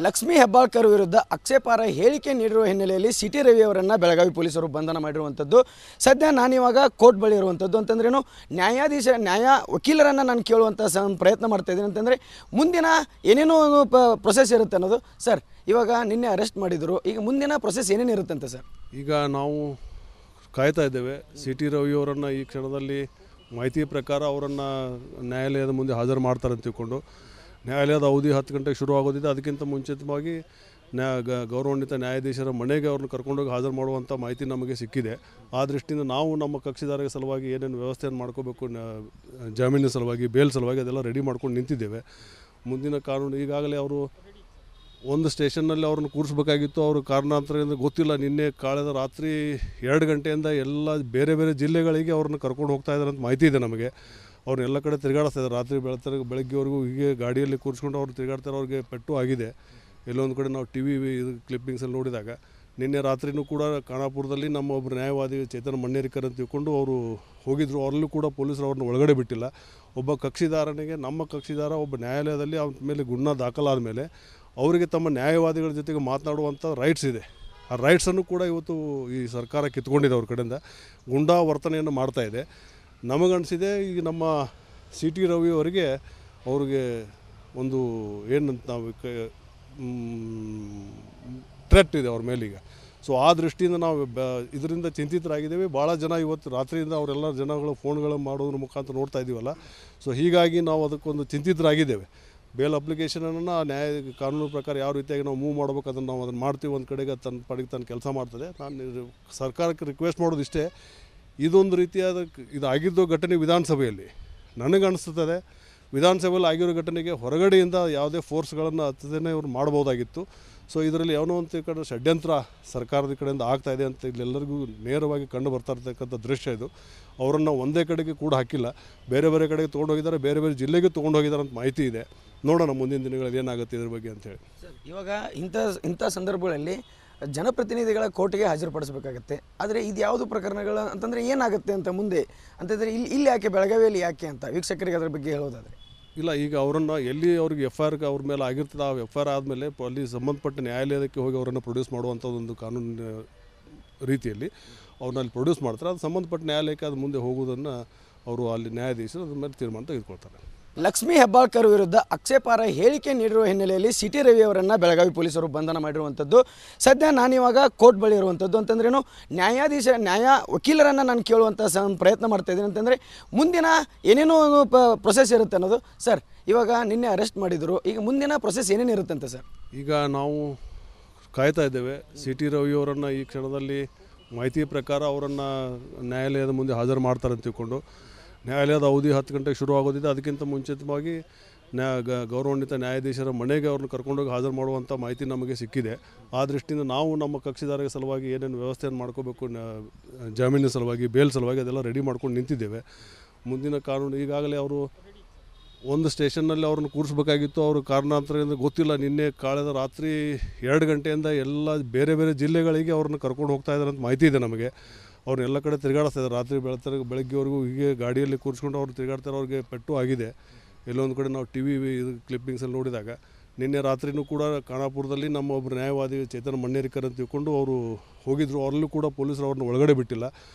ಲಕ್ಷ್ಮೀ ಹೆಬ್ಬಾಳ್ಕರ್ ವಿರುದ್ಧ ಆಕ್ಷೇಪಾರ್ಹ ಹೇಳಿಕೆ ನೀಡಿರುವ ಹಿನ್ನೆಲೆಯಲ್ಲಿ ಸಿಟಿ ರವಿ ಅವರನ್ನು ಬೆಳಗಾವಿ ಪೊಲೀಸರು ಬಂಧನ ಮಾಡಿರುವಂಥದ್ದು. ಸದ್ಯ ನಾನಿವಾಗ ಕೋರ್ಟ್ ಬಳಿ ಇರುವಂಥದ್ದು. ಅಂತಂದ್ರೇನು ವಕೀಲರನ್ನು ನಾನು ಕೇಳುವಂಥ ಪ್ರಯತ್ನ ಮಾಡ್ತಾ ಇದ್ದೀನಿ. ಅಂತಂದರೆ ಮುಂದಿನ ಏನೇನೋ ಪ್ರೊಸೆಸ್ ಇರುತ್ತೆ ಅನ್ನೋದು. ಸರ್, ಇವಾಗ ನಿನ್ನೆ ಅರೆಸ್ಟ್ ಮಾಡಿದರು, ಈಗ ಮುಂದಿನ ಪ್ರೊಸೆಸ್ ಏನೇನು ಇರುತ್ತಂತೆ ಸರ್? ಈಗ ನಾವು ಕಾಯ್ತಾ ಇದ್ದೇವೆ. ಸಿಟಿ ರವಿಯವರನ್ನು ಈ ಕ್ಷಣದಲ್ಲಿ ಮಾಹಿತಿ ಪ್ರಕಾರ ಅವರನ್ನು ನ್ಯಾಯಾಲಯದ ಮುಂದೆ ಹಾಜರು ಮಾಡ್ತಾರೆ ಅಂತ ತಿಳ್ಕೊಂಡು, ನ್ಯಾಯಾಲಯದ ಅವಧಿ 10 ಗಂಟೆಗೆ ಶುರು ಆಗೋದಿದೆ. ಅದಕ್ಕಿಂತ ಮುಂಚಿತವಾಗಿ ಗೌರವಾನ್ವಿತ ನ್ಯಾಯಾಧೀಶರ ಮನೆಗೆ ಅವ್ರನ್ನ ಕರ್ಕೊಂಡೋಗಿ ಹಾಜರು ಮಾಡುವಂಥ ಮಾಹಿತಿ ನಮಗೆ ಸಿಕ್ಕಿದೆ. ಆ ದೃಷ್ಟಿಯಿಂದ ನಾವು ನಮ್ಮ ಕಕ್ಷಿದಾರರ ಸಲುವಾಗಿ ಏನೇನು ವ್ಯವಸ್ಥೆಯನ್ನು ಮಾಡ್ಕೋಬೇಕು, ಜಾಮೀನಿನ ಸಲುವಾಗಿ, ಬೇಲ್ ಸಲುವಾಗಿ ಅದೆಲ್ಲ ರೆಡಿ ಮಾಡ್ಕೊಂಡು ನಿಂತಿದ್ದೇವೆ. ಮುಂದಿನ ಕಾನೂನು ಈಗಾಗಲೇ ಅವರು ಒಂದು ಸ್ಟೇಷನ್ನಲ್ಲಿ ಅವ್ರನ್ನ ಕೂರಿಸ್ಬೇಕಾಗಿತ್ತು. ಅವರು ಕಾರಣಾಂತರದಿಂದ ಗೊತ್ತಿಲ್ಲ, ನಿನ್ನೆ ಕಳೆದ ರಾತ್ರಿ 2 ಗಂಟೆಯಿಂದ ಎಲ್ಲ ಬೇರೆ ಬೇರೆ ಜಿಲ್ಲೆಗಳಿಗೆ ಅವ್ರನ್ನ ಕರ್ಕೊಂಡು ಹೋಗ್ತಾ ಇದ್ದಾರೆ ಅಂತ ಮಾಹಿತಿ ಇದೆ ನಮಗೆ. ಅವ್ರನ್ನೆಲ್ಲ ಕಡೆ ತಿರುಗಾಡಿಸ್ತಾ ಇದ್ದಾರೆ. ರಾತ್ರಿ ಬೆಳಗ್ಗೆವರೆಗೂ ಹೀಗೆ ಗಾಡಿಯಲ್ಲಿ ಕೂರಿಸ್ಕೊಂಡು ಅವ್ರು ತಿರುಗಾಡ್ತಾರೆ. ಅವ್ರಿಗೆ ಪೆಟ್ಟು ಆಗಿದೆ. ಎಲ್ಲೊಂದು ಕಡೆ ನಾವು TV ಕ್ಲಿಪ್ಪಿಂಗ್ಸಲ್ಲಿ ನೋಡಿದಾಗ ನಿನ್ನೆ ರಾತ್ರಿನೂ ಕೂಡ ಖಾನಾಪುರದಲ್ಲಿ ನಮ್ಮ ಒಬ್ಬರು ನ್ಯಾಯವಾದಿ ಚೇತನ್ ಮಣ್ಣೇರಿಕರ್ ಅಂತ ತಿಳ್ಕೊಂಡು ಅವರು ಹೋಗಿದ್ದರು. ಅವರಲ್ಲೂ ಕೂಡ ಪೊಲೀಸರು ಅವ್ರನ್ನ ಒಳಗಡೆ ಬಿಟ್ಟಿಲ್ಲ. ಒಬ್ಬ ಕಕ್ಷಿದಾರನಿಗೆ, ನಮ್ಮ ಕಕ್ಷಿದಾರ ಒಬ್ಬ ನ್ಯಾಯಾಲಯದಲ್ಲಿ ಅವನ ಮೇಲೆ ಗುಣ ದಾಖಲಾದ ಮೇಲೆ ಅವರಿಗೆ ತಮ್ಮ ನ್ಯಾಯವಾದಿಗಳ ಜೊತೆಗೆ ಮಾತನಾಡುವಂಥ ರೈಟ್ಸ್ ಇದೆ. ಆ ರೈಟ್ಸನ್ನು ಕೂಡ ಇವತ್ತು ಈ ಸರ್ಕಾರ ಕಿತ್ಕೊಂಡಿದೆ. ಅವ್ರ ಕಡೆಯಿಂದ ಗುಂಡಾ ವರ್ತನೆಯನ್ನು ಮಾಡ್ತಾಯಿದೆ. ನಮಗನಿಸಿದೆ ಈಗ ನಮ್ಮ ಸಿಟಿ ರವಿ ಅವರಿಗೆ ಅವ್ರಿಗೆ ಒಂದು ಏನಂತ ನಾವು ಥ್ರೆಟ್ ಇದೆ ಅವ್ರ ಮೇಲೀಗ. ಸೊ ಆ ದೃಷ್ಟಿಯಿಂದ ನಾವು ಇದರಿಂದ ಚಿಂತಿತರಾಗಿದ್ದೇವೆ. ಭಾಳ ಜನ ಇವತ್ತು ರಾತ್ರಿಯಿಂದ ಅವರೆಲ್ಲ ಜನಗಳು ಫೋನ್ಗಳು ಮಾಡೋದ್ರ ಮುಖಾಂತರ ನೋಡ್ತಾ ಇದ್ದೀವಲ್ಲ. ಸೊ ಹೀಗಾಗಿ ನಾವು ಅದಕ್ಕೊಂದು ಚಿಂತಿತರಾಗಿದ್ದೇವೆ. ಬೇಲ್ ಅಪ್ಲಿಕೇಶನನ್ನು ಕಾನೂನು ಪ್ರಕಾರ ಯಾವ ರೀತಿಯಾಗಿ ನಾವು ಮೂವ್ ಮಾಡ್ಬೇಕು ಅದನ್ನು ನಾವು ಅದನ್ನು ಮಾಡ್ತೀವಿ. ಒಂದು ಕಡೆಗೆ ತನ್ನ ಪಡೆಗೆ ತನ್ನ ಕೆಲಸ ಮಾಡ್ತದೆ. ನಾನು ಸರ್ಕಾರಕ್ಕೆ ರಿಕ್ವೆಸ್ಟ್ ಮಾಡೋದು ಇಷ್ಟೇ, ಇದೊಂದು ರೀತಿಯಾದ ಇದಾಗಿದ್ದು ಘಟನೆ ವಿಧಾನಸಭೆಯಲ್ಲಿ ನನಗನ್ನಿಸ್ತದೆ. ವಿಧಾನಸಭೆಯಲ್ಲಿ ಆಗಿರೋ ಘಟನೆಗೆ ಹೊರಗಡೆಯಿಂದ ಯಾವುದೇ ಫೋರ್ಸ್ಗಳನ್ನು ಹತ್ತದೇ ಇವ್ರು ಮಾಡ್ಬೋದಾಗಿತ್ತು. ಸೊ ಇದರಲ್ಲಿ ಏನೋ ಒಂದು ಕಡೆ ಷಡ್ಯಂತ್ರ ಸರ್ಕಾರದ ಕಡೆಯಿಂದ ಆಗ್ತಾಯಿದೆ ಅಂತ ಇಲ್ಲೆಲ್ಲರಿಗೂ ನೇರವಾಗಿ ಕಂಡು ಬರ್ತಾ ಇರ್ತಕ್ಕಂಥ ದೃಶ್ಯ ಇದು. ಅವರನ್ನು ಒಂದೇ ಕಡೆಗೆ ಕೂಡ ಹಾಕಿಲ್ಲ, ಬೇರೆ ಬೇರೆ ಕಡೆಗೆ ತೊಗೊಂಡೋಗಿದ್ದಾರೆ, ಬೇರೆ ಬೇರೆ ಜಿಲ್ಲೆಗೆ ತೊಗೊಂಡೋಗಿದ್ದಾರೆ ಅಂತ ಮಾಹಿತಿ ಇದೆ. ನೋಡೋಣ ಮುಂದಿನ ದಿನಗಳಲ್ಲಿ ಏನಾಗುತ್ತೆ ಇದ್ರ ಬಗ್ಗೆ ಅಂತೇಳಿ. ಇವಾಗ ಇಂಥ ಸಂದರ್ಭಗಳಲ್ಲಿ ಜನಪ್ರತಿನಿಧಿಗಳ ಕೋರ್ಟಿಗೆ ಹಾಜರುಪಡಿಸಬೇಕಾಗತ್ತೆ. ಆದರೆ ಇದು ಯಾವುದು ಪ್ರಕರಣಗಳು ಅಂತಂದರೆ ಏನಾಗುತ್ತೆ ಅಂತ ಮುಂದೆ ಅಂತಂದರೆ ಇಲ್ಲಿ ಯಾಕೆ, ಬೆಳಗಾವಿಯಲ್ಲಿ ಯಾಕೆ ಅಂತ ವೀಕ್ಷಕರಿಗೆ ಅದರ ಬಗ್ಗೆ ಹೇಳೋದಾದರೆ? ಇಲ್ಲ, ಈಗ ಅವರನ್ನು ಎಲ್ಲಿ ಅವ್ರಿಗೆ FIR ಅವ್ರ ಮೇಲೆ ಆಗಿರ್ತದೆ, ಆ FIR ಆದಮೇಲೆ ಅಲ್ಲಿ ಸಂಬಂಧಪಟ್ಟ ನ್ಯಾಯಾಲಯಕ್ಕೆ ಹೋಗಿ ಅವರನ್ನು ಪ್ರೊಡ್ಯೂಸ್ ಮಾಡುವಂಥದ್ದೊಂದು ಕಾನೂನಿನ ರೀತಿಯಲ್ಲಿ ಅವ್ರನ್ನ ಅಲ್ಲಿ ಪ್ರೊಡ್ಯೂಸ್ ಮಾಡ್ತಾರೆ. ಅದು ಸಂಬಂಧಪಟ್ಟ ನ್ಯಾಯಾಲಯಕ್ಕೆ ಅದು ಮುಂದೆ ಹೋಗುವುದನ್ನು ಅವರು ಅಲ್ಲಿ ನ್ಯಾಯಾಧೀಶರು ಅದ್ರ ಮೇಲೆ ತೀರ್ಮಾನ ತೆಗೆದುಕೊಳ್ತಾರೆ. ಲಕ್ಷ್ಮೀ ಹೆಬ್ಬಾಳ್ಕರ್ ವಿರುದ್ಧ ಆಕ್ಷೇಪಾರ್ಹ ಹೇಳಿಕೆ ನೀಡಿರುವ ಹಿನ್ನೆಲೆಯಲ್ಲಿ ಸಿಟಿ ರವಿ ಅವರನ್ನು ಬೆಳಗಾವಿ ಪೊಲೀಸರು ಬಂಧನ ಮಾಡಿರುವಂಥದ್ದು. ಸದ್ಯ ನಾನಿವಾಗ ಕೋರ್ಟ್ ಬಳಿ ಇರುವಂಥದ್ದು. ಅಂತಂದ್ರೇನು ವಕೀಲರನ್ನು ನಾನು ಕೇಳುವಂಥ ಪ್ರಯತ್ನ ಮಾಡ್ತಾ ಇದ್ದೀನಿ. ಅಂತಂದರೆ ಮುಂದಿನ ಏನೇನೋ ಪ್ರೊಸೆಸ್ ಇರುತ್ತೆ ಅನ್ನೋದು. ಸರ್, ಇವಾಗ ನಿನ್ನೆ ಅರೆಸ್ಟ್ ಮಾಡಿದರು, ಈಗ ಮುಂದಿನ ಪ್ರೊಸೆಸ್ ಏನೇನು ಇರುತ್ತಂತೆ ಸರ್? ಈಗ ನಾವು ಕಾಯ್ತಾ ಇದ್ದೇವೆ. ಸಿಟಿ ರವಿಯವರನ್ನು ಈ ಕ್ಷಣದಲ್ಲಿ ಮಾಹಿತಿ ಪ್ರಕಾರ ಅವರನ್ನು ನ್ಯಾಯಾಲಯದ ಮುಂದೆ ಹಾಜರು ಮಾಡ್ತಾರೆ ಅಂತ ತಿಳ್ಕೊಂಡು, ನ್ಯಾಯಾಲಯದ ಅವಧಿ 10 ಗಂಟೆಗೆ ಶುರು ಆಗೋದಿದೆ. ಅದಕ್ಕಿಂತ ಮುಂಚಿತವಾಗಿ ಗೌರವಾನ್ವಿತ ನ್ಯಾಯಾಧೀಶರ ಮನೆಗೆ ಅವ್ರನ್ನ ಕರ್ಕೊಂಡೋಗಿ ಹಾಜರು ಮಾಡುವಂಥ ಮಾಹಿತಿ ನಮಗೆ ಸಿಕ್ಕಿದೆ. ಆ ದೃಷ್ಟಿಯಿಂದ ನಾವು ನಮ್ಮ ಕಕ್ಷಿದಾರರ ಸಲುವಾಗಿ ಏನೇನು ವ್ಯವಸ್ಥೆಯನ್ನು ಮಾಡ್ಕೋಬೇಕು, ಜಾಮೀನಿನ ಸಲುವಾಗಿ, ಬೇಲ್ ಸಲುವಾಗಿ ಅದೆಲ್ಲ ರೆಡಿ ಮಾಡ್ಕೊಂಡು ನಿಂತಿದ್ದೇವೆ. ಮುಂದಿನ ಕಾನೂನು ಈಗಾಗಲೇ ಅವರು ಒಂದು ಸ್ಟೇಷನ್ನಲ್ಲಿ ಅವ್ರನ್ನ ಕೂರಿಸ್ಬೇಕಾಗಿತ್ತು. ಅವರು ಕಾರಣಾಂತರದಿಂದ ಗೊತ್ತಿಲ್ಲ, ನಿನ್ನೆ ಕಳೆದ ರಾತ್ರಿ 2 ಗಂಟೆಯಿಂದ ಎಲ್ಲ ಬೇರೆ ಬೇರೆ ಜಿಲ್ಲೆಗಳಿಗೆ ಅವ್ರನ್ನ ಕರ್ಕೊಂಡು ಹೋಗ್ತಾ ಇದ್ದಾರೆ ಅಂತ ಮಾಹಿತಿ ಇದೆ ನಮಗೆ. ಅವ್ರನ್ನೆಲ್ಲ ಕಡೆ ತಿರುಗಾಡಿಸ್ತಾ ಇದ್ದಾರೆ. ರಾತ್ರಿ ಬೆಳಗ್ಗೆವರೆಗೂ ಹೀಗೆ ಗಾಡಿಯಲ್ಲಿ ಕೂರಿಸ್ಕೊಂಡು ಅವ್ರು ತಿರುಗಾಡ್ತಾರೆ. ಅವ್ರಿಗೆ ಪೆಟ್ಟು ಆಗಿದೆ. ಎಲ್ಲೊಂದು ಕಡೆ ನಾವು TV ಕ್ಲಿಪ್ಪಿಂಗ್ಸಲ್ಲಿ ನೋಡಿದಾಗ ನಿನ್ನೆ ರಾತ್ರಿನೂ ಕೂಡ ಖಾನಾಪುರದಲ್ಲಿ ನಮ್ಮ ಒಬ್ಬರು ನ್ಯಾಯವಾದಿ ಚೇತನ್ ಮಣ್ಣೇರಿಕರ್ ಅಂತ ತಿಳ್ಕೊಂಡು ಅವರು ಹೋಗಿದ್ದರು. ಅವರಲ್ಲೂ ಕೂಡ ಪೊಲೀಸರು ಅವ್ರನ್ನ ಒಳಗಡೆ ಬಿಟ್ಟಿಲ್ಲ.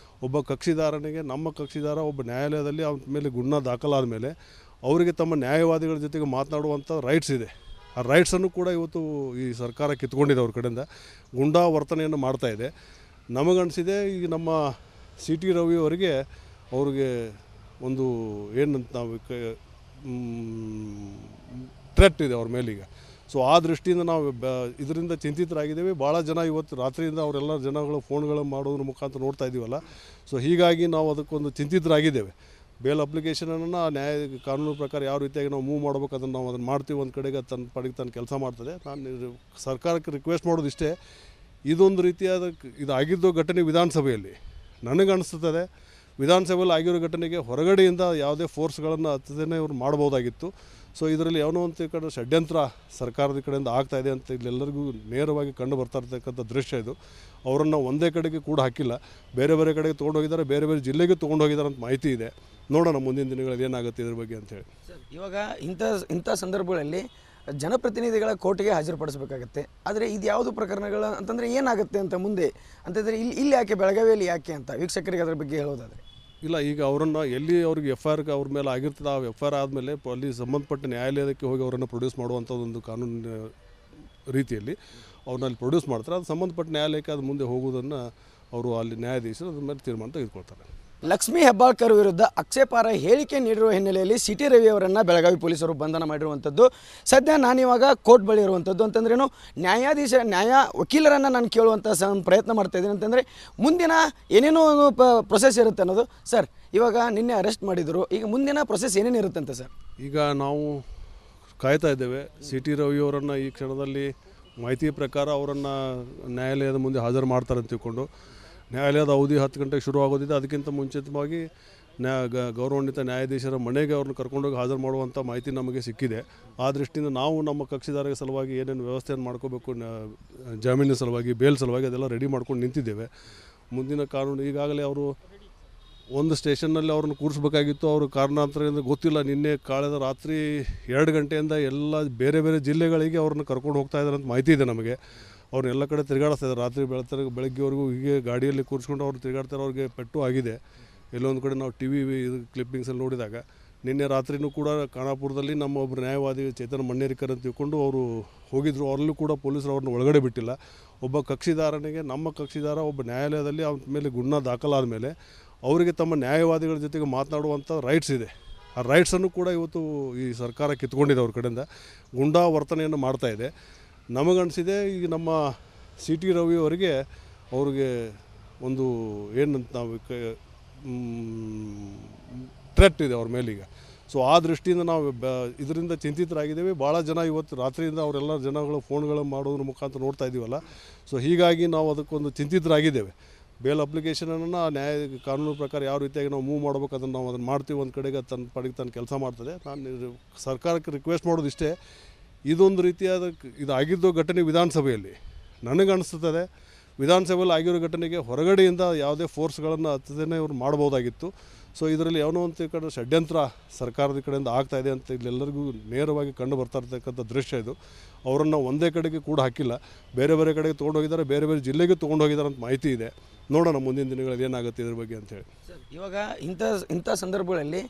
ಒಬ್ಬ ಕಕ್ಷಿದಾರನಿಗೆ, ನಮ್ಮ ಕಕ್ಷಿದಾರ ಒಬ್ಬ ನ್ಯಾಯಾಲಯದಲ್ಲಿ ಅವನ ಮೇಲೆ ಗುಣ ದಾಖಲಾದ ಮೇಲೆ ಅವರಿಗೆ ತಮ್ಮ ನ್ಯಾಯವಾದಿಗಳ ಜೊತೆಗೆ ಮಾತನಾಡುವಂಥ ರೈಟ್ಸ್ ಇದೆ. ಆ ರೈಟ್ಸನ್ನು ಕೂಡ ಇವತ್ತು ಈ ಸರ್ಕಾರ ಕಿತ್ಕೊಂಡಿದೆ. ಅವ್ರ ಕಡೆಯಿಂದ ಗುಂಡಾ ವರ್ತನೆಯನ್ನು ಮಾಡ್ತಾಯಿದೆ. ನಮಗನಿಸಿದೆ ಈಗ ನಮ್ಮ ಸಿಟಿ ರವಿ ಅವರಿಗೆ ಅವ್ರಿಗೆ ಒಂದು ಏನಂತ ನಾವು ಥ್ರೆಟ್ ಇದೆ ಅವ್ರ ಮೇಲೀಗ. ಸೊ ಆ ದೃಷ್ಟಿಯಿಂದ ನಾವು ಇದರಿಂದ ಚಿಂತಿತರಾಗಿದ್ದೇವೆ. ಭಾಳ ಜನ ಇವತ್ತು ರಾತ್ರಿಯಿಂದ ಅವರೆಲ್ಲ ಜನಗಳು ಫೋನ್ಗಳು ಮಾಡೋದ್ರ ಮುಖಾಂತರ ನೋಡ್ತಾ ಇದ್ದೀವಲ್ಲ. ಸೊ ಹೀಗಾಗಿ ನಾವು ಅದಕ್ಕೊಂದು ಚಿಂತಿತರಾಗಿದ್ದೇವೆ. ಬೇಲ್ ಅಪ್ಲಿಕೇಶನನ್ನು ಕಾನೂನು ಪ್ರಕಾರ ಯಾವ ರೀತಿಯಾಗಿ ನಾವು ಮೂವ್ ಮಾಡ್ಬೇಕು ಅದನ್ನು ನಾವು ಅದನ್ನು ಮಾಡ್ತೀವಿ. ಒಂದು ಕಡೆಗೆ ತನ್ನ ಪಡೆಗೆ ತನ್ನ ಕೆಲಸ ಮಾಡ್ತದೆ. ನಾನು ಸರ್ಕಾರಕ್ಕೆ ರಿಕ್ವೆಸ್ಟ್ ಮಾಡೋದು ಇಷ್ಟೇ, ಇದೊಂದು ರೀತಿಯಾದ ಇದಾಗಿದ್ದು ಘಟನೆ ವಿಧಾನಸಭೆಯಲ್ಲಿ ನನಗನ್ನಿಸ್ತದೆ. ವಿಧಾನಸಭೆಯಲ್ಲಿ ಆಗಿರೋ ಘಟನೆಗೆ ಹೊರಗಡೆಯಿಂದ ಯಾವುದೇ ಫೋರ್ಸ್ಗಳನ್ನು ಹತ್ತದೇ ಇವ್ರು ಮಾಡ್ಬೋದಾಗಿತ್ತು. ಸೊ ಇದರಲ್ಲಿ ಏನೋ ಒಂದು ಕಡೆ ಷಡ್ಯಂತ್ರ ಸರ್ಕಾರದ ಕಡೆಯಿಂದ ಆಗ್ತಾಯಿದೆ ಅಂತ ಇಲ್ಲೆಲ್ಲರಿಗೂ ನೇರವಾಗಿ ಕಂಡು ಬರ್ತಾ ಇರ್ತಕ್ಕಂಥ ದೃಶ್ಯ ಇದು. ಅವರನ್ನು ಒಂದೇ ಕಡೆಗೆ ಕೂಡ ಹಾಕಿಲ್ಲ, ಬೇರೆ ಬೇರೆ ಕಡೆಗೆ ತೊಗೊಂಡೋಗಿದ್ದಾರೆ, ಬೇರೆ ಬೇರೆ ಜಿಲ್ಲೆಗೆ ತೊಗೊಂಡೋಗಿದ್ದಾರೆ ಅಂತ ಮಾಹಿತಿ ಇದೆ. ನೋಡೋಣ ಮುಂದಿನ ದಿನಗಳಲ್ಲಿ ಏನಾಗುತ್ತೆ ಇದ್ರ ಬಗ್ಗೆ ಅಂತೇಳಿ. ಇವಾಗ ಇಂಥ ಸಂದರ್ಭಗಳಲ್ಲಿ ಜನಪ್ರತಿನಿಧಿಗಳ ಕೋರ್ಟ್ಗೆ ಹಾಜರುಪಡಿಸಬೇಕಾಗತ್ತೆ. ಆದರೆ ಇದು ಯಾವುದು ಪ್ರಕರಣಗಳು ಅಂತಂದರೆ ಏನಾಗುತ್ತೆ ಅಂತ ಮುಂದೆ ಅಂತಂದರೆ ಇಲ್ಲಿ ಯಾಕೆ ಬೆಳಗಾವಿಯಲ್ಲಿ ಯಾಕೆ ಅಂತ ವೀಕ್ಷಕರಿಗೆ ಅದರ ಬಗ್ಗೆ ಹೇಳೋದಾದರೆ? ಇಲ್ಲ, ಈಗ ಅವರನ್ನು ಎಲ್ಲಿ ಅವ್ರಿಗೆ FIR ಅವ್ರ ಮೇಲೆ ಆಗಿರ್ತದೆ, ಆ FIR ಆದಮೇಲೆ ಅಲ್ಲಿ ಸಂಬಂಧಪಟ್ಟ ನ್ಯಾಯಾಲಯಕ್ಕೆ ಹೋಗಿ ಅವರನ್ನು ಪ್ರೊಡ್ಯೂಸ್ ಮಾಡುವಂಥದ್ದೊಂದು ಕಾನೂನು ರೀತಿಯಲ್ಲಿ ಅವ್ರನ್ನ ಅಲ್ಲಿ ಪ್ರೊಡ್ಯೂಸ್ ಮಾಡ್ತಾರೆ. ಅದು ಸಂಬಂಧಪಟ್ಟ ನ್ಯಾಯಾಲಯಕ್ಕೆ ಅದು ಮುಂದೆ ಹೋಗುವುದನ್ನು ಅವರು ಅಲ್ಲಿ ನ್ಯಾಯಾಧೀಶರು ಅದ್ರ ಮೇಲೆ ತೀರ್ಮಾನ ತೆಗೆದುಕೊಳ್ತಾರೆ. ಲಕ್ಷ್ಮೀ ಹೆಬ್ಬಾಳ್ಕರ್ ವಿರುದ್ಧ ಆಕ್ಷೇಪಾರ್ಹ ಹೇಳಿಕೆ ನೀಡಿರುವ ಹಿನ್ನೆಲೆಯಲ್ಲಿ ಸಿಟಿ ರವಿ ಅವರನ್ನು ಬೆಳಗಾವಿ ಪೊಲೀಸರು ಬಂಧನ ಮಾಡಿರುವಂಥದ್ದು. ಸದ್ಯ ನಾನಿವಾಗ ಕೋರ್ಟ್ ಬಳಿ ಇರುವಂಥದ್ದು. ಅಂತಂದ್ರೇನು ವಕೀಲರನ್ನು ನಾನು ಕೇಳುವಂಥ ಪ್ರಯತ್ನ ಮಾಡ್ತಾಯಿದ್ದೀನಿ. ಅಂತಂದರೆ ಮುಂದಿನ ಏನೇನೋ ಪ್ರೊಸೆಸ್ ಇರುತ್ತೆ ಅನ್ನೋದು. ಸರ್, ಇವಾಗ ನಿನ್ನೆ ಅರೆಸ್ಟ್ ಮಾಡಿದರು, ಈಗ ಮುಂದಿನ ಪ್ರೊಸೆಸ್ ಏನೇನು ಇರುತ್ತಂತೆ ಸರ್? ಈಗ ನಾವು ಕಾಯ್ತಾ ಇದ್ದೇವೆ. ಸಿಟಿ ರವಿಯವರನ್ನು ಈ ಕ್ಷಣದಲ್ಲಿ ಮಾಹಿತಿ ಪ್ರಕಾರ ಅವರನ್ನು ನ್ಯಾಯಾಲಯದ ಮುಂದೆ ಹಾಜರು ಮಾಡ್ತಾರೆ ಅಂತ ತಿಳ್ಕೊಂಡು, ನ್ಯಾಯಾಲಯದ ಅವಧಿ 10 ಗಂಟೆಗೆ ಶುರು ಆಗೋದಿದೆ. ಅದಕ್ಕಿಂತ ಮುಂಚಿತವಾಗಿ ಗೌರವಾನ್ವಿತ ನ್ಯಾಯಾಧೀಶರ ಮನೆಗೆ ಅವ್ರನ್ನ ಕರ್ಕೊಂಡೋಗಿ ಹಾಜರು ಮಾಡುವಂಥ ಮಾಹಿತಿ ನಮಗೆ ಸಿಕ್ಕಿದೆ. ಆ ದೃಷ್ಟಿಯಿಂದ ನಾವು ನಮ್ಮ ಕಕ್ಷಿದಾರರ ಸಲುವಾಗಿ ಏನೇನು ವ್ಯವಸ್ಥೆಯನ್ನು ಮಾಡ್ಕೋಬೇಕು, ಜಾಮೀನಿನ ಸಲುವಾಗಿ, ಬೇಲ್ ಸಲುವಾಗಿ ಅದೆಲ್ಲ ರೆಡಿ ಮಾಡ್ಕೊಂಡು ನಿಂತಿದ್ದೇವೆ. ಮುಂದಿನ ಕಾನೂನು ಈಗಾಗಲೇ ಅವರು ಒಂದು ಸ್ಟೇಷನ್ನಲ್ಲಿ ಅವ್ರನ್ನ ಕೂರಿಸ್ಬೇಕಾಗಿತ್ತು. ಅವರು ಕಾರಣಾಂತರದಿಂದ ಗೊತ್ತಿಲ್ಲ, ನಿನ್ನೆ ಕಳೆದ ರಾತ್ರಿ 2 ಗಂಟೆಯಿಂದ ಎಲ್ಲ ಬೇರೆ ಬೇರೆ ಜಿಲ್ಲೆಗಳಿಗೆ ಅವ್ರನ್ನ ಕರ್ಕೊಂಡು ಹೋಗ್ತಾ ಇದ್ದಾರೆ ಅಂತ ಮಾಹಿತಿ ಇದೆ ನಮಗೆ. ಅವ್ರನ್ನೆಲ್ಲ ಕಡೆ ತಿರುಗಾಡಿಸ್ತಾ ಇದ್ದಾರೆ. ರಾತ್ರಿ ಬೆಳಗ್ಗೆವರೆಗೂ ಹೀಗೆ ಗಾಡಿಯಲ್ಲಿ ಕೂರಿಸ್ಕೊಂಡು ಅವ್ರು ತಿರುಗಾಡ್ತಾರೆ. ಅವ್ರಿಗೆ ಪೆಟ್ಟು ಆಗಿದೆ. ಎಲ್ಲೊಂದು ಕಡೆ ನಾವು TV ಕ್ಲಿಪ್ಪಿಂಗ್ಸಲ್ಲಿ ನೋಡಿದಾಗ ನಿನ್ನೆ ರಾತ್ರಿನೂ ಕೂಡ ಖಾನಾಪುರದಲ್ಲಿ ನಮ್ಮ ಒಬ್ಬರು ನ್ಯಾಯವಾದಿ ಚೇತನ್ ಮಣ್ಣೇರಿಕರ್ ಅಂತ ತಿಳ್ಕೊಂಡು ಅವರು ಹೋಗಿದ್ದರು. ಅವರಲ್ಲೂ ಕೂಡ ಪೊಲೀಸರು ಅವ್ರನ್ನ ಒಳಗಡೆ ಬಿಟ್ಟಿಲ್ಲ. ಒಬ್ಬ ಕಕ್ಷಿದಾರನಿಗೆ, ನಮ್ಮ ಕಕ್ಷಿದಾರ ಒಬ್ಬ ನ್ಯಾಯಾಲಯದಲ್ಲಿ ಅವನ ಮೇಲೆ ಗುಣ ದಾಖಲಾದ ಮೇಲೆ ಅವರಿಗೆ ತಮ್ಮ ನ್ಯಾಯವಾದಿಗಳ ಜೊತೆಗೆ ಮಾತನಾಡುವಂಥ ರೈಟ್ಸ್ ಇದೆ. ಆ ರೈಟ್ಸನ್ನು ಕೂಡ ಇವತ್ತು ಈ ಸರ್ಕಾರ ಕಿತ್ಕೊಂಡಿದೆ. ಅವ್ರ ಕಡೆಯಿಂದ ಗುಂಡಾ ವರ್ತನೆಯನ್ನು ಮಾಡ್ತಾಯಿದೆ. ನಮಗನಿಸಿದೆ ಈಗ ನಮ್ಮ ಸಿಟಿ ರವಿ ಅವರಿಗೆ ಅವ್ರಿಗೆ ಒಂದು ಏನಂತ ನಾವು ಥ್ರೆಟ್ ಇದೆ ಅವ್ರ ಮೇಲೀಗ. ಸೊ ಆ ದೃಷ್ಟಿಯಿಂದ ನಾವು ಇದರಿಂದ ಚಿಂತಿತರಾಗಿದ್ದೇವೆ. ಭಾಳ ಜನ ಇವತ್ತು ರಾತ್ರಿಯಿಂದ ಅವರೆಲ್ಲ ಜನಗಳು ಫೋನ್ಗಳು ಮಾಡೋದ್ರ ಮುಖಾಂತರ ನೋಡ್ತಾ ಇದ್ದೀವಲ್ಲ. ಸೊ ಹೀಗಾಗಿ ನಾವು ಅದಕ್ಕೊಂದು ಚಿಂತಿತರಾಗಿದ್ದೇವೆ. ಬೇಲ್ ಅಪ್ಲಿಕೇಶನನ್ನು ಕಾನೂನು ಪ್ರಕಾರ ಯಾವ ರೀತಿಯಾಗಿ ನಾವು ಮೂವ್ ಮಾಡ್ಬೇಕು ಅದನ್ನು ನಾವು ಅದನ್ನು ಮಾಡ್ತೀವಿ. ಒಂದು ಕಡೆಗೆ ತನ್ನ ಪಾಡಿಗೆ ತನ್ನ ಕೆಲಸ ಮಾಡ್ತದೆ. ನಾನು ಸರ್ಕಾರಕ್ಕೆ ರಿಕ್ವೆಸ್ಟ್ ಮಾಡೋದು ಇಷ್ಟೇ, ಇದೊಂದು ರೀತಿಯಾದ ಇದಾಗಿದ್ದು ಘಟನೆ ವಿಧಾನಸಭೆಯಲ್ಲಿ ನನಗನ್ನಿಸ್ತದೆ. ವಿಧಾನಸಭೆಯಲ್ಲಿ ಆಗಿರೋ ಘಟನೆಗೆ ಹೊರಗಡೆಯಿಂದ ಯಾವುದೇ ಫೋರ್ಸ್ಗಳನ್ನು ಹತ್ತದೇ ಇವ್ರು ಮಾಡ್ಬೋದಾಗಿತ್ತು. ಸೊ ಇದರಲ್ಲಿ ಏನೋ ಒಂದು ಕಡೆ ಷಡ್ಯಂತ್ರ ಸರ್ಕಾರದ ಕಡೆಯಿಂದ ಆಗ್ತಾಯಿದೆ ಅಂತ ಇಲ್ಲೆಲ್ಲರಿಗೂ ನೇರವಾಗಿ ಕಂಡು ಬರ್ತಾ ಇರ್ತಕ್ಕಂಥ ದೃಶ್ಯ ಇದು. ಅವರನ್ನು ಒಂದೇ ಕಡೆಗೆ ಕೂಡ ಹಾಕಿಲ್ಲ, ಬೇರೆ ಬೇರೆ ಕಡೆಗೆ ತೊಗೊಂಡೋಗಿದ್ದಾರೆ, ಬೇರೆ ಬೇರೆ ಜಿಲ್ಲೆಗೆ ತೊಗೊಂಡೋಗಿದ್ದಾರೆ ಅಂತ ಮಾಹಿತಿ ಇದೆ. ನೋಡೋಣ ಮುಂದಿನ ದಿನಗಳಲ್ಲಿ ಏನಾಗುತ್ತೆ ಇದ್ರ ಬಗ್ಗೆ ಅಂತೇಳಿ. ಇವಾಗ ಇಂಥ ಸಂದರ್ಭಗಳಲ್ಲಿ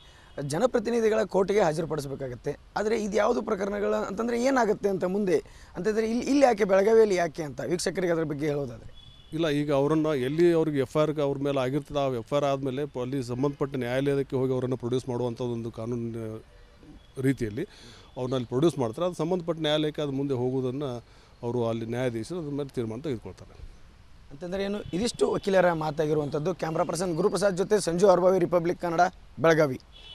ಜನಪ್ರತಿನಿಧಿಗಳ ಕೋರ್ಟ್ಗೆ ಹಾಜರುಪಡಿಸಬೇಕಾಗತ್ತೆ. ಆದರೆ ಇದು ಯಾವುದು ಪ್ರಕರಣಗಳು ಅಂತಂದರೆ ಏನಾಗುತ್ತೆ ಅಂತ ಮುಂದೆ ಅಂತಂದರೆ ಇಲ್ಲಿ ಯಾಕೆ ಬೆಳಗಾವಿಯಲ್ಲಿ ಯಾಕೆ ಅಂತ ವೀಕ್ಷಕರಿಗೆ ಅದರ ಬಗ್ಗೆ ಹೇಳೋದಾದರೆ? ಇಲ್ಲ, ಈಗ ಅವರನ್ನು ಎಲ್ಲಿ ಅವ್ರಿಗೆ FIR ಅವ್ರ ಮೇಲೆ ಆಗಿರ್ತದೆ, ಆ FIR ಆದಮೇಲೆ ಅಲ್ಲಿ ಸಂಬಂಧಪಟ್ಟ ನ್ಯಾಯಾಲಯಕ್ಕೆ ಹೋಗಿ ಅವರನ್ನು ಪ್ರೊಡ್ಯೂಸ್ ಮಾಡುವಂಥದ್ದೊಂದು ಕಾನೂನು ರೀತಿಯಲ್ಲಿ ಅವ್ರನ್ನ ಅಲ್ಲಿ ಪ್ರೊಡ್ಯೂಸ್ ಮಾಡ್ತಾರೆ. ಅದು ಸಂಬಂಧಪಟ್ಟ ನ್ಯಾಯಾಲಯಕ್ಕೆ ಅದು ಮುಂದೆ ಹೋಗುವುದನ್ನು ಅವರು ಅಲ್ಲಿ ನ್ಯಾಯಾಧೀಶರು ಅದ್ರ ಮೇಲೆ ತೀರ್ಮಾನ ತೆಗೆದುಕೊಳ್ತಾರೆ. ಅಂತಂದರೆ ಏನು, ಇದಿಷ್ಟು ವಕೀಲರ ಮಾತಾಗಿರುವಂಥದ್ದು. ಕ್ಯಾಮ್ರಾ ಪರ್ಸನ್ ಗುರುಪ್ರಸಾದ್ ಜೊತೆ ಸಂಜು ಅರ್ಬಾವಿ, ರಿಪಬ್ಲಿಕ್ ಕನ್ನಡ, ಬೆಳಗಾವಿ.